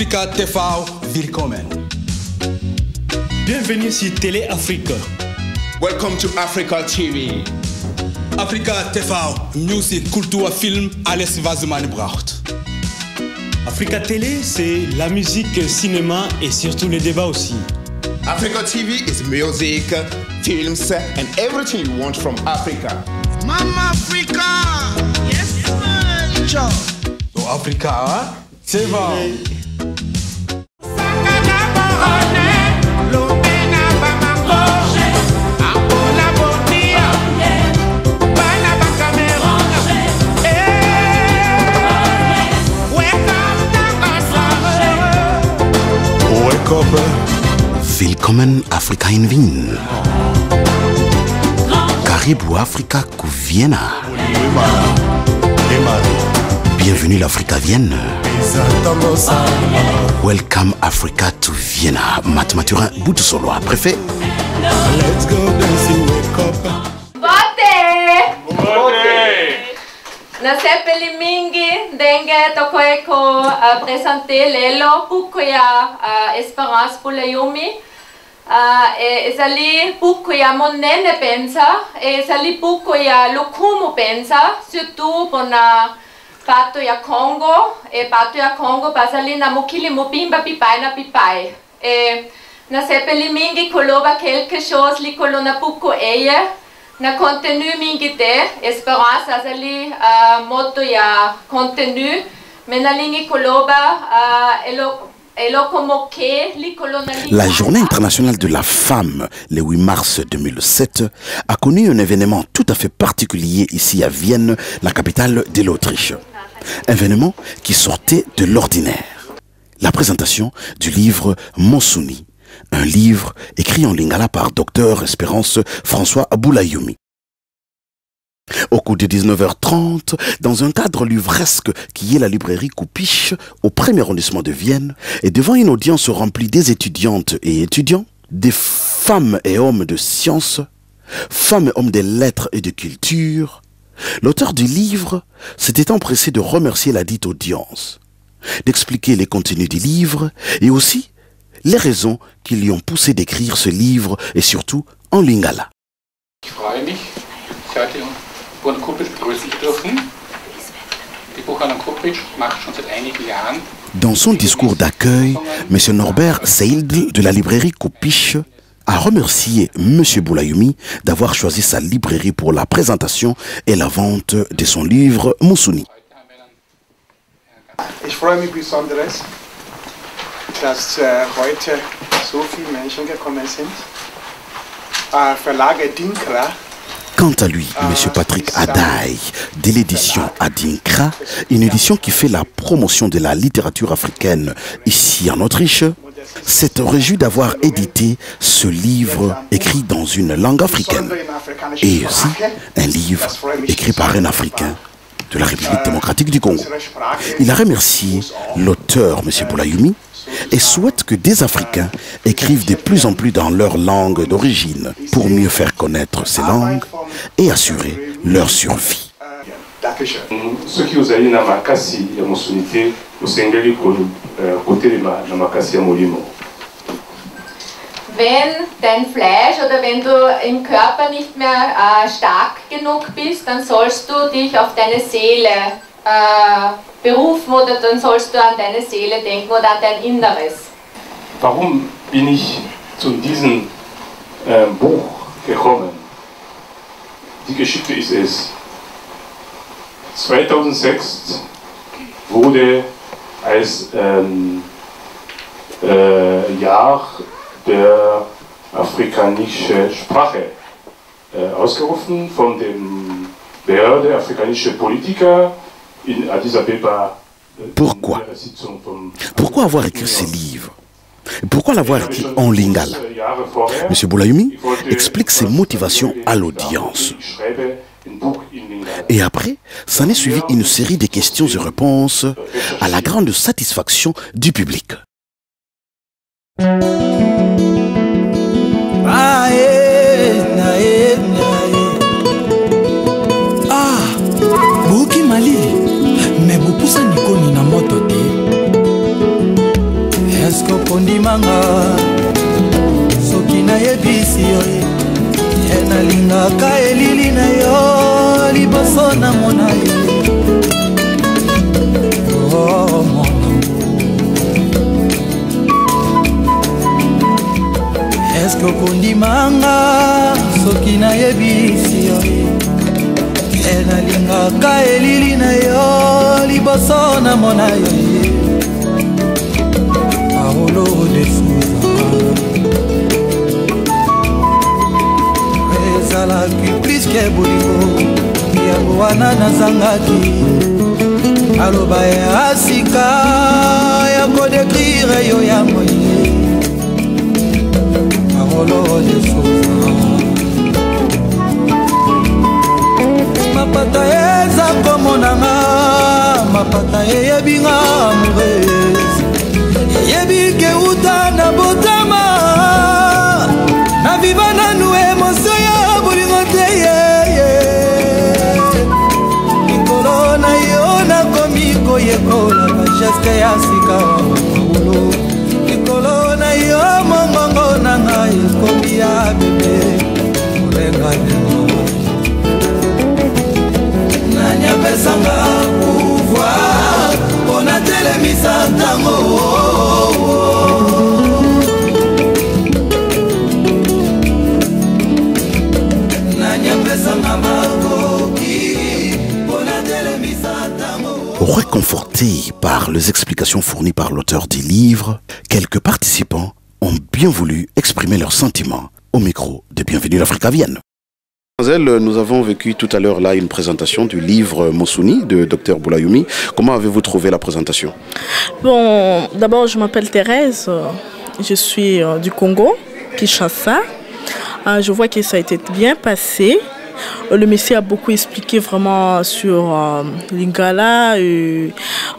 Africa TV, willkommen. Bienvenue sur Télé Afrique. Welcome to Africa TV. Africa TV, music, culture, film, alles was man braucht. Africa Télé, c'est la musique, cinéma et surtout les débats aussi. Africa TV is music, films, and everything you want from Africa. Mama Africa! Yes, man! So Africa, TV. Willkommen Afrika in Wien. Karibu Afrika ku Vienna. Bienvenue l'Afrique à Vienne. Welcome Africa to Vienna. Mathurin Boutoussoloa, préfet. Let's go dancing, wake up. Nasepeli mingi denge tokoeko presenter lelo buku ya Esperance Boulayoumi. Ezali buku ya monene pensa, ezali buku ya lokumu pensa, surtout pona pato ya Congo, pato ya Congo bazali na mokili mobimba pipai na pipai. Nasepeli mingi koloba quelque chose li kolona buku eye. Na contenu mingite, Esperance azali moto ya contenu, menalingi koloba La Journée internationale de la femme, le 8 mars 2007, a connu un événement tout à fait particulier ici à Vienne, la capitale de l'Autriche. Événement qui sortait de l'ordinaire. La présentation du livre Mossouni. Un livre écrit en lingala par Dr Espérance François Boulayoumi. Au coup de 19h30, dans un cadre livresque qui est la librairie Coupiche, au 1er arrondissement de Vienne, et devant une audience remplie des étudiantes et étudiants, des femmes et hommes de sciences, femmes et hommes de lettres et de culture, l'auteur du livre s'était empressé de remercier la dite audience, d'expliquer les contenus du livre et aussi les raisons qui lui ont poussé d'écrire ce livre et surtout en lingala. Dans son discours d'accueil, M. Norbert Seidl de la librairie Coupiche a remercié M. Boulayoumi d'avoir choisi sa librairie pour la présentation et la vente de son livre Mossouni. Dass heute so viele Menschen gekommen sind. Verlag Adinkra. Quant à lui, M. Patrick Adaï, de l'édition Adinkra, une édition qui fait la promotion de la littérature africaine ici en Autriche, s'est réjoui d'avoir édité ce livre écrit dans une langue africaine. Et aussi un livre écrit par un Africain de la République démocratique du Congo. Il a remercié l'auteur, M. Boulayoumi, et souhaite que des Africains écrivent de plus en plus dans leur langue d'origine pour mieux faire connaître ces langues et assurer leur survie. Ceux qui ont eu Namakasi et Mossounité, au Sengeli côté de Namakasi et Molimo. Wenn dein Fleisch oder wenn du im Körper nicht mehr stark genug bist, dann sollst du dich auf deine Seele berufen oder dann sollst du an deine Seele denken oder an dein Inneres. Warum bin ich zu diesem Buch gekommen? Die Geschichte ist es. 2006 wurde als Jahr der afrikanischen Sprache ausgerufen von dem Behörde afrikanische Politiker. Pourquoi? Pourquoi avoir écrit ce livre? Pourquoi l'avoir écrit en lingala? M. Boulayoumi explique ses motivations à l'audience. Et après, s'en est suivi une série de questions et réponses à la grande satisfaction du public. Buki Mali, mais vous poussez Nikoni na moto te. kondimanga soki nayebisi yo ye nalingaka elili na yo liboso na mona ye. Oh mon est-ce que kondimanga soki nayebisi yo ye nalingaka elili na yo liboso na mona yo. Parolo de Souza ezalaki priske bolingo yango wana nazangaki aloba ya sika ya kodekrire yo yango ye. Parolo de Souza mapata eza komonanga mapata eyebinga amoureuse yebike uta na botama na viva na nous émotion ya bolingo te likolo na yo nakomi koyekola bageske ya sika wamaolo likolo na yo mongongo na ngai ekomi ya bebe molenganema nanyapesanga pouvoir mpona telemisa ntango. Réconfortés par les explications fournies par l'auteur du livre, quelques participants ont bien voulu exprimer leurs sentiments au micro de Bienvenue l'Afrique à Vienne. Nous avons vécu tout à l'heure là une présentation du livre Moussouni de Dr Boulayoumi. Comment avez-vous trouvé la présentation? Bon, d'abord je m'appelle Thérèse, je suis du Congo, Kinshasa. Je vois que ça a été bien passé. Le monsieur a beaucoup expliqué vraiment sur Lingala,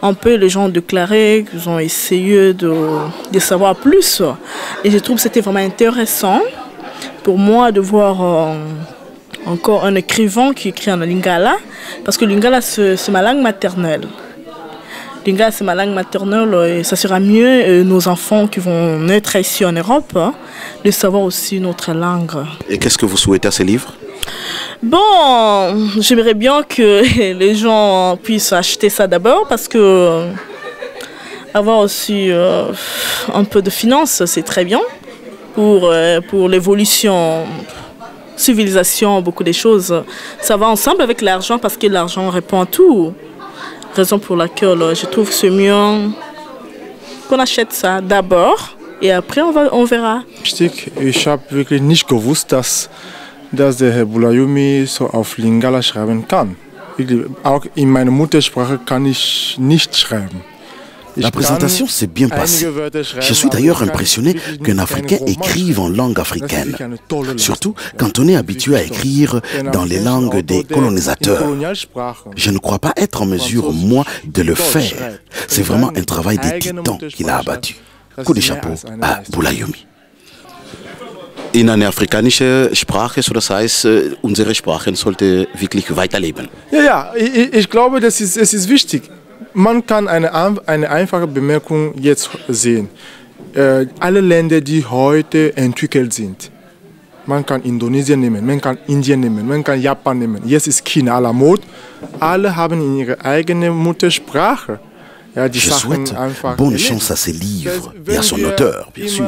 un peu les gens déclaré qu'ils ont essayé de savoir plus. Et je trouve que c'était vraiment intéressant pour moi de voir encore un écrivain qui écrit en Lingala, parce que Lingala c'est ma langue maternelle. Lingala c'est ma langue maternelle et ça sera mieux nos enfants qui vont naître ici en Europe de savoir aussi notre langue. Et qu'est-ce que vous souhaitez à ce livre? Bon, j'aimerais bien que les gens puissent acheter ça d'abord parce que avoir aussi un peu de finances, c'est très bien pour l'évolution, civilisation, beaucoup de choses. Ça va ensemble avec l'argent parce que l'argent répond à tout. Raison pour laquelle je trouve que c'est mieux qu'on achète ça d'abord et après on verra. Ich habe wirklich nicht gewusst, dass der Herr Boulayoumi so auf Lingala schreiben kann. Auch in meiner Muttersprache kann ich nicht schreiben. La présentation s'est bien passée. Je suis d'ailleurs impressionné qu'un Africain écrive en langue africaine, surtout quand on est habitué à écrire dans les langues des colonisateurs. Je ne crois pas être en mesure, moi, de le faire. C'est vraiment un travail des titans qu'il a abattu. Coup de chapeau à Boulayoumi. In eine afrikanische Sprache, so das heißt, unsere Sprache sollte wirklich weiterleben. Ja, ich glaube, es ist wichtig. Man kann eine einfache Bemerkung jetzt sehen. Alle Länder, die heute entwickelt sind, man kann Indonesien nehmen, man kann Indien nehmen, man kann Japan nehmen. Jetzt ist China à la mode. Alle haben ihre eigene Muttersprache. Je souhaite bonne chance à ces livres et à son auteur, bien sûr.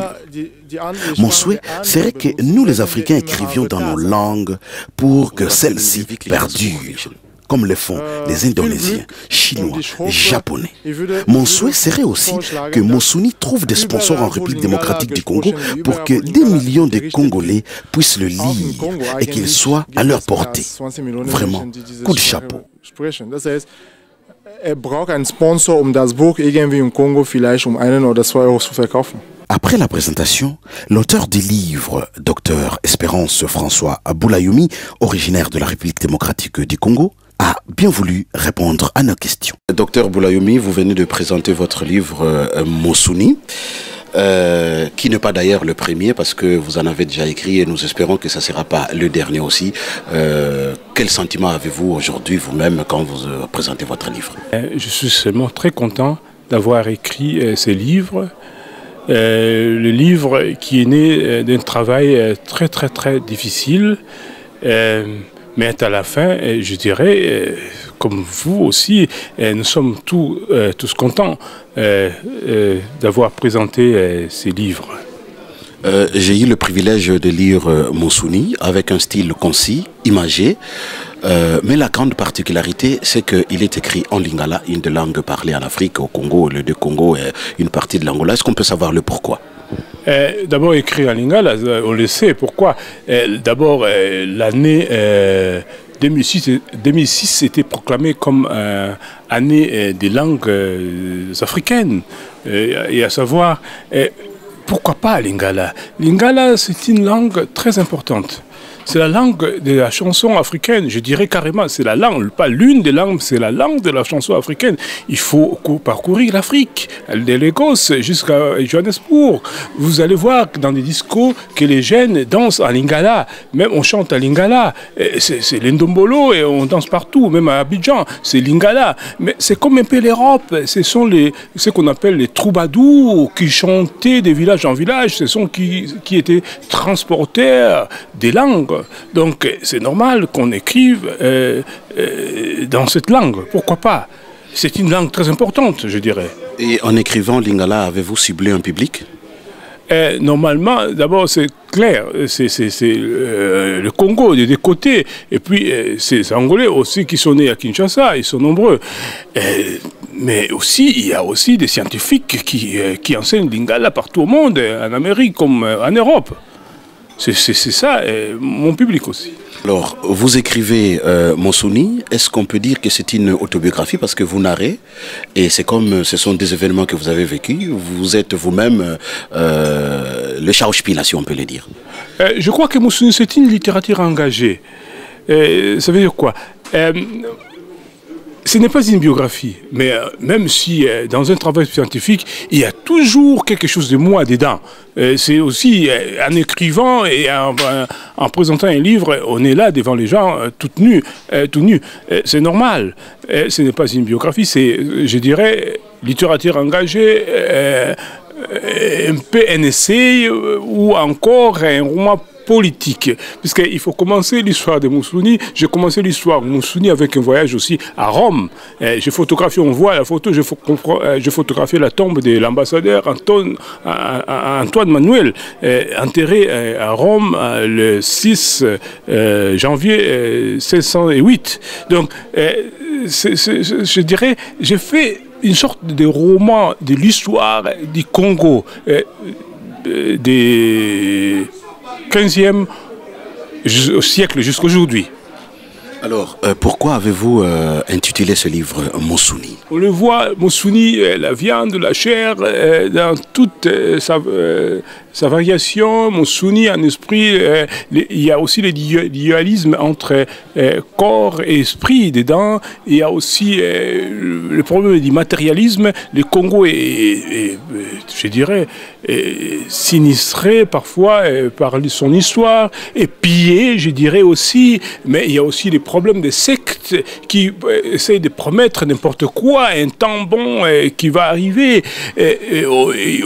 Mon souhait serait que nous, les Africains, écrivions dans nos langues pour que celles-ci perdurent, comme le font les Indonésiens, Chinois et Japonais. Mon souhait serait aussi que Moussouni trouve des sponsors en République démocratique du Congo pour que des millions de Congolais puissent le lire et qu'il soit à leur portée. Vraiment, coup de chapeau. Braucht einen Sponsor, das Buch irgendwie im Kongo vielleicht 1 oder 2 Euro zu verkaufen. Après la présentation, l'auteur du livre, Dr Espérance François Boulayoumi, originaire de la République démocratique du Congo, a bien voulu répondre à nos questions. Docteur Boulayoumi, vous venez de présenter votre livre Moussouni, qui n'est pas d'ailleurs le premier parce que vous en avez déjà écrit et nous espérons que ça ne sera pas le dernier aussi. Quel sentiment avez-vous aujourd'hui vous-même quand vous présentez votre livre? Je suis seulement très content d'avoir écrit ces livres le livre qui est né d'un travail très très très difficile, mais à la fin, je dirais, comme vous aussi, nous sommes tous contents d'avoir présenté ces livres. J'ai eu le privilège de lire Moussouni avec un style concis, imagé, mais la grande particularité, c'est qu'il est écrit en lingala, une des langues parlées en Afrique, au Congo, le Congo et une partie de l'Angola. Est-ce qu'on peut savoir le pourquoi? D'abord écrit en lingala, on le sait. Pourquoi? D'abord, l'année 2006 était proclamée comme année des langues africaines. Et à savoir... pourquoi pas Lingala? Lingala, c'est une langue très importante. C'est la langue de la chanson africaine, je dirais carrément, c'est la langue, pas l'une des langues, c'est la langue de la chanson africaine. Il faut parcourir l'Afrique, de Lagos jusqu'à Johannesburg. Vous allez voir dans des discos que les jeunes dansent en lingala, même on chante en lingala, c'est l'Ndombolo et on danse partout, même à Abidjan, c'est lingala. Mais c'est comme un peu l'Europe, ce sont ce qu'on appelle les troubadours qui chantaient de village en village, ce sont qui étaient transporteurs des langues. Donc c'est normal qu'on écrive dans cette langue, pourquoi pas? C'est une langue très importante, je dirais. Et en écrivant Lingala, avez-vous ciblé un public? Normalement, d'abord c'est clair, c'est le Congo des deux côtés, et puis ces Angolais aussi qui sont nés à Kinshasa, ils sont nombreux. Mais aussi, il y a aussi des scientifiques qui enseignent Lingala partout au monde, en Amérique comme en Europe. C'est ça, mon public aussi. Alors, vous écrivez Moussouni, est-ce qu'on peut dire que c'est une autobiographie parce que vous narrez, et c'est comme ce sont des événements que vous avez vécus, vous êtes vous-même le Schauspieler, si on peut le dire? Je crois que Moussouni, c'est une littérature engagée. Ça veut dire quoi? Ce n'est pas une biographie, mais même si dans un travail scientifique, il y a toujours quelque chose de moi dedans. C'est aussi en écrivant et en présentant un livre, on est là devant les gens tout nus. C'est normal. Ce n'est pas une biographie, c'est, je dirais, littérature engagée, un peu un essai ou encore un roman politique, puisqu'il faut commencer l'histoire de Moussouni. J'ai commencé l'histoire de Moussouni avec un voyage aussi à Rome. J'ai photographié, on voit la photo, j'ai photographié la tombe de l'ambassadeur Antoine Manuel, enterré à Rome le 6 janvier 1608. Donc, je dirais, j'ai fait une sorte de roman de l'histoire du Congo, des 15e siècle jusqu'à aujourd'hui. Alors, pourquoi avez-vous intitulé ce livre Moussouni? On le voit, Moussouni, la viande, la chair, dans toute sa variation. Moussouni, en esprit, il y a aussi le dualisme entre corps et esprit dedans. Il y a aussi le problème du matérialisme. Le Congo est je dirais, sinistré parfois par son histoire, et pillé, je dirais aussi. Mais il y a aussi les problèmes des sectes qui essayent de promettre n'importe quoi, un temps bon qui va arriver.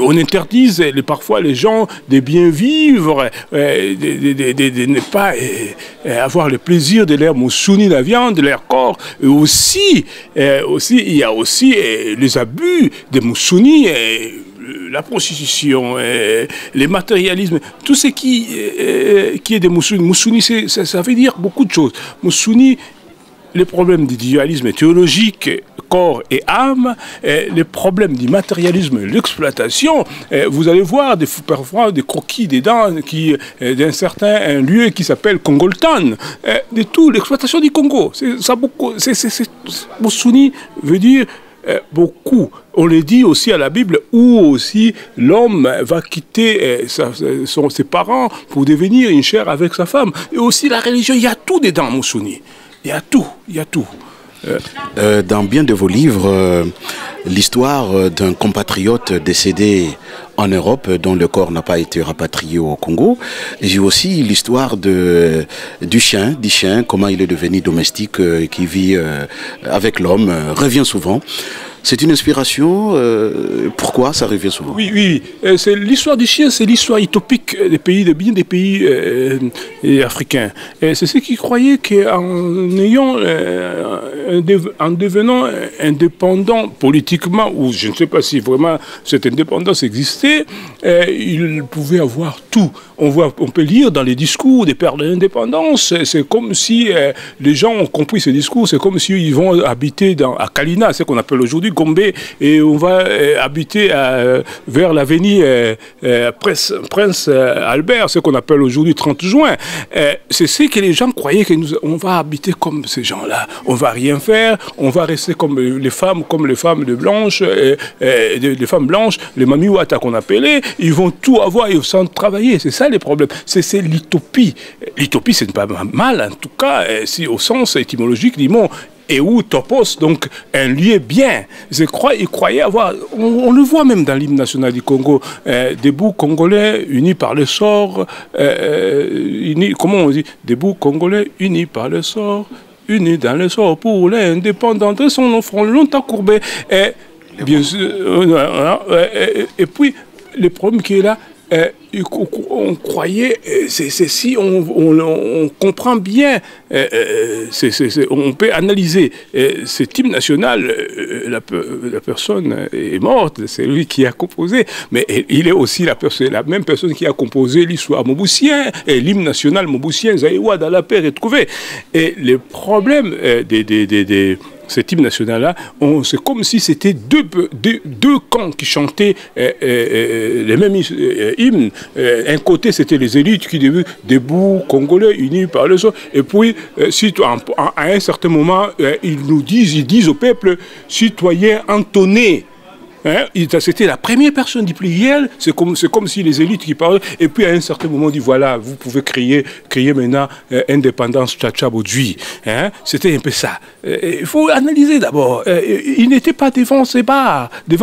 On interdise parfois les gens de bien vivre, de ne pas avoir le plaisir de leur Moussouni, la viande, de leur corps. Et aussi, il y a aussi les abus de Moussouni, la prostitution, le matérialisme, tout ce qui est de Moussouni. Moussouni, ça veut dire beaucoup de choses. Moussouni, les problèmes du dualisme théologique, corps et âme, les problèmes du matérialisme, l'exploitation. Vous allez voir parfois des croquis des dents d'un certain lieu qui s'appelle Congoltan, de tout, l'exploitation du Congo. Moussouni veut dire beaucoup. On le dit aussi à la Bible, où aussi l'homme va quitter ses parents pour devenir une chair avec sa femme. Et aussi la religion, il y a tout dedans, Moussouni. Il y a tout, il y a tout. Dans bien de vos livres, l'histoire d'un compatriote décédé en Europe dont le corps n'a pas été rapatrié au Congo. J'ai aussi l'histoire du chien, comment il est devenu domestique, qui vit avec l'homme, revient souvent. C'est une inspiration. Pourquoi ça revient souvent? Oui, oui. C'est l'histoire des chiens, c'est l'histoire utopique des pays, de bien des pays africains. C'est ceux qui croyaient qu'en ayant, en devenant indépendant politiquement, ou je ne sais pas si vraiment cette indépendance existait, ils pouvaient avoir tout. On peut lire dans les discours des pères de l'indépendance, c'est comme si les gens ont compris ce discours, c'est comme s'ils vont habiter à Kalina, c'est ce qu'on appelle aujourd'hui Gombe, et on va habiter vers l'avenue Prince Albert, ce qu'on appelle aujourd'hui 30 juin. C'est ce que les gens croyaient qu'on va habiter comme ces gens-là. On va rien faire, on va rester comme les femmes de blanches, les femmes blanches, les mamiwata qu'on appelait, ils vont tout avoir et sans travailler. C'est ça les problèmes. C'est l'utopie. L'utopie, c'est pas mal, en tout cas, si au sens étymologique, disons, et où topos, donc un lieu bien. Ils croyaient avoir, on le voit même dans l'hymne national du Congo, des bouts congolais unis par le sort, comment on dit, des bouts congolais unis par le sort, unis dans le sort pour l'indépendance, de son front longtemps courbé. Bien sûr, et puis, le problème qui est là, on croyait, si on comprend bien, on peut analyser cet hymne national, la personne est morte, c'est lui qui a composé, mais il est aussi la même personne qui a composé l'histoire moboussien, et l'hymne national moboussien, Zaïwa, dans la paix retrouvée. Et le problème cet hymne national-là, c'est comme si c'était deux camps qui chantaient les mêmes hymnes. Un côté, c'était les élites qui devaient debout, congolais, unis par le sol. Et puis, à un certain moment, ils disent au peuple, citoyens entonnés. Hein? C'était la première personne du pluriel, c'est comme si les élites qui parlaient, et puis à un certain moment, on dit voilà, vous pouvez créer maintenant indépendance Tchatcha Baudouin. Hein? C'était un peu ça. Il faut analyser d'abord. Il n'était pas devant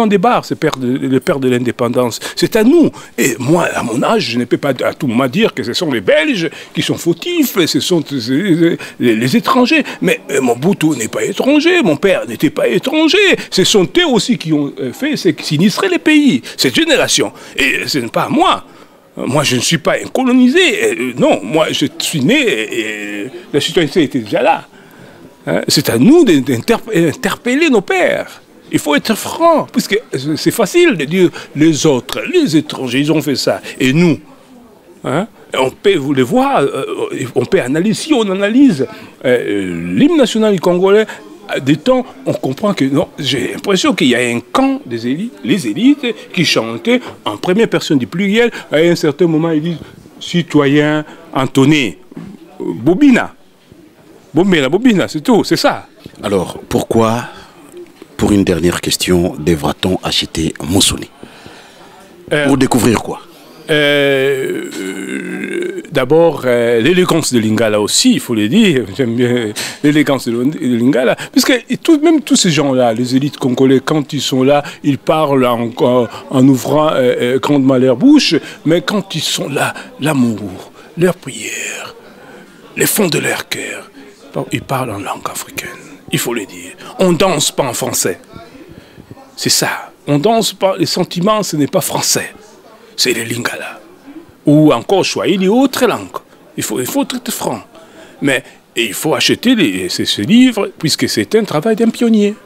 des bars, le père de l'indépendance. C'est à nous. Et moi, à mon âge, je ne peux pas à tout moment dire que ce sont les Belges qui sont fautifs, ce sont les étrangers. Mais Mobutu n'est pas étranger, mon père n'était pas étranger. Ce sont eux aussi qui ont fait c'est sinistrer les pays, cette génération. Et ce n'est pas moi. Moi, je ne suis pas un colonisé. Non, moi, je suis né et la citoyenneté était déjà là. Hein? C'est à nous d'interpeller nos pères. Il faut être franc, puisque c'est facile de dire les autres, les étrangers, ils ont fait ça. Et nous, hein? On peut, vous les voir, on peut analyser, si on analyse l'hymne national du Congolais, des temps, on comprend que non, j'ai l'impression qu'il y a un camp des élites, les élites qui chantaient en première personne du pluriel. À un certain moment, ils disent citoyens entonnés, bobina, c'est tout, c'est ça. Alors, pourquoi, pour une dernière question, devra-t-on acheter Moussoni? Pour découvrir quoi? D'abord, l'élégance de Lingala aussi, il faut le dire. J'aime bien l'élégance de Lingala. Puisque même tous ces gens-là, les élites congolais, quand ils sont là, ils parlent en ouvrant grandement leur bouche. Mais quand ils sont là, l'amour, leur prière, les fonds de leur cœur, ils parlent en langue africaine. Il faut le dire. On ne danse pas en français. C'est ça. On danse pas. Les sentiments, ce n'est pas français. C'est les Lingala. Ou encore Swahili ou autre langue. Il faut être franc. Mais il faut acheter ces livres, puisque c'est un travail d'un pionnier.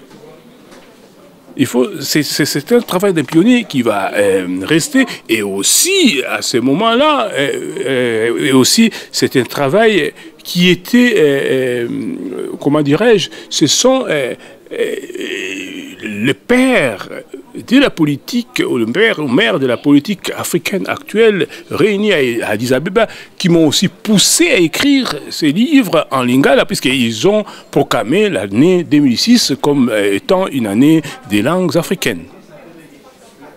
C'est un travail d'un pionnier qui va rester. Et aussi, à ce moment-là, c'est un travail qui était, comment dirais-je, ce sont les pères de la politique, ou le maire de la politique africaine actuelle, réunis à Addis Abeba, qui m'ont aussi poussé à écrire ces livres en lingala, puisqu'ils ont proclamé l'année 2006 comme étant une année des langues africaines.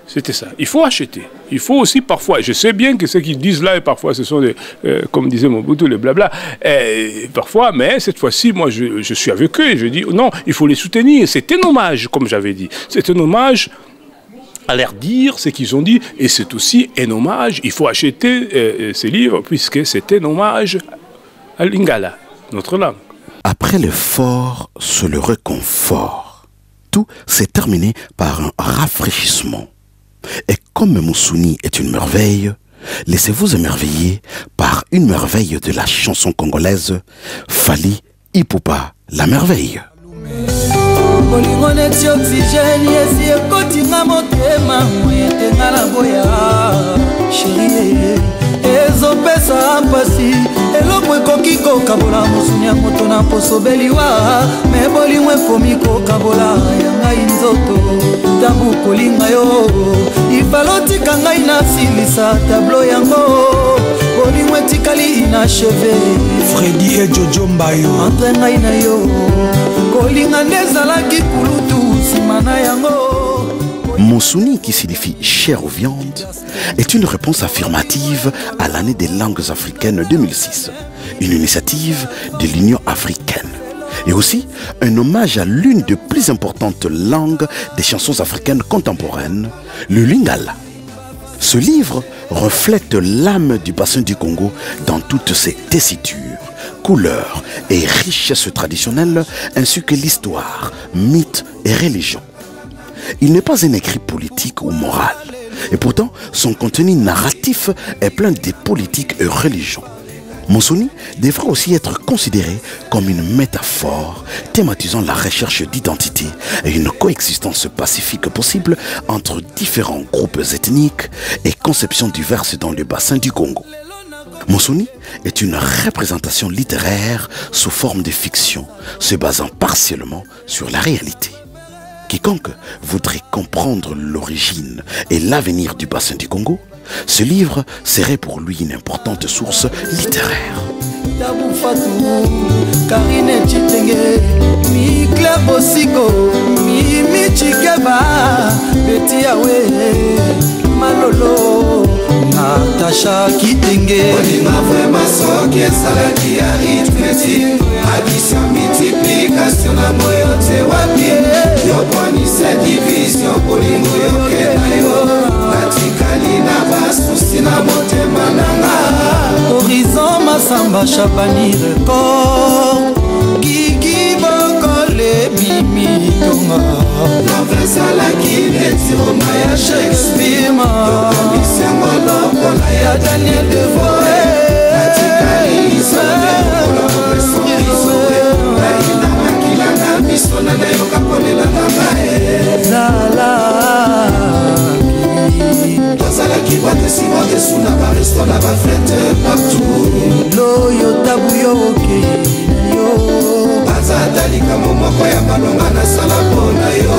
C'était ça. Il faut acheter. Il faut aussi parfois, je sais bien que ce qu'ils disent là, parfois ce sont des, comme disait Mobutu, les blabla, parfois, mais cette fois-ci, moi je suis avec eux et je dis non, il faut les soutenir. C'est un hommage, comme j'avais dit. C'est un hommage à leur dire ce qu'ils ont dit, et c'est aussi un hommage, il faut acheter ces livres, puisque c'est un hommage à Lingala, notre langue. Après l'effort, c'est le réconfort. tout s'est terminé par un rafraîchissement. Et comme Mousouni est une merveille, laissez-vous émerveiller par une merveille de la chanson congolaise, Fally Ipupa, la merveille. Bolingo neti oxygène yesi ekotinga motema moyetenga na boya chérie ezopesa mpasi eloko ekoki kokabola mosuni ya moto na poso beliwa me bolingo ekomi kokabola ya ngai nzoto tabu kolinga yo ifalotika ngai nasilisa tablo yango bolingo etikali inacheve Freddy et Jojo Mbayo entre ngai na yo kolinga ndezalaki kulutu simana yango. Mousouni, qui signifie chair aux viandes, est une réponse affirmative à l'année des langues africaines 2006, une initiative de l'Union africaine, et aussi un hommage à l'une des plus importantes langues des chansons africaines contemporaines, le lingala. Ce livre reflète l'âme du bassin du Congo dans toutes ses tessitures, couleurs et richesses traditionnelles, ainsi que l'histoire, mythes et religion. Il n'est pas un écrit politique ou moral, et pourtant son contenu narratif est plein de politiques et religions. Mousouni devrait aussi être considéré comme une métaphore thématisant la recherche d'identité et une coexistence pacifique possible entre différents groupes ethniques et conceptions diverses dans le bassin du Congo. Mousouni est une représentation littéraire sous forme de fiction, se basant partiellement sur la réalité. Quiconque voudrait comprendre l'origine et l'avenir du bassin du Congo, ce livre serait pour lui une importante source littéraire. Malolo Natasha Kitenge Olima vraiment soki esalaki arithmétique addition multiplication na moyo te wapi yoponisa division bolingo yokena yo natikali na basusi na motema nanga Horizon Masamba Chabani record Gigi Bokole Mimi Tonga Novesalaki neti Roma ya Shakespeare ya Daniel Defoe natikali isole lokola obesokisoe naina makilanga misona na yo kapolela na mae tozalaki batesima desu na baresto na bafete partout loyo tabu yo okei na yo bazatalika momoko ya malonga na sala mpona yo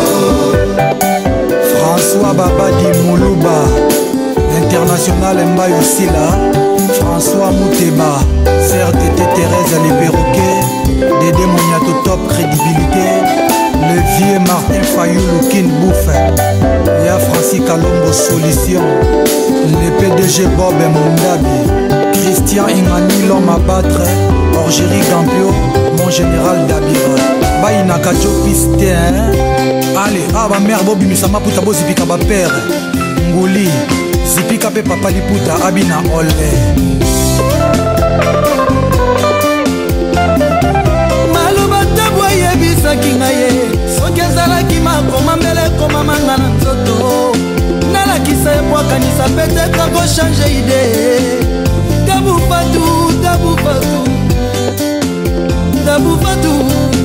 François Babadi Moulouba International Mbayo Sila François Mouteba CRTT Thérèse Les Perroquets Dédé Moniato Top Crédibilité Le vieux Martin Fayou Kin Bouffe Léa Francis Kalombo Solution Le PDG Bob Mondabi Christian Ingani l'homme à battre Orgerie Gampio Mon général Dabira Baïna Kajo Piste Allez, aba mère Bobi Misama Puta Bo Zipika ba père Nguli Zipika pe papa Liputa Abina Ole Maloba tabwa yebisaki ngaye soki ezalaki makoma mbele koma manga na nzoto nalakisa ebwakanisa peut-être kochange ide tabu fatu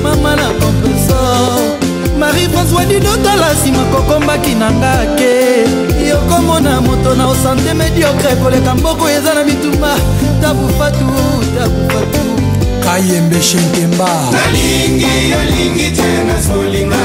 mama na kompresor Marie-François Didotala sima kokombaki na ngake yokomona moto na osante médiocre koleka mboko eza na mituma tabu fatu Kayembe Shenkemba nalingi yolingi tena solinga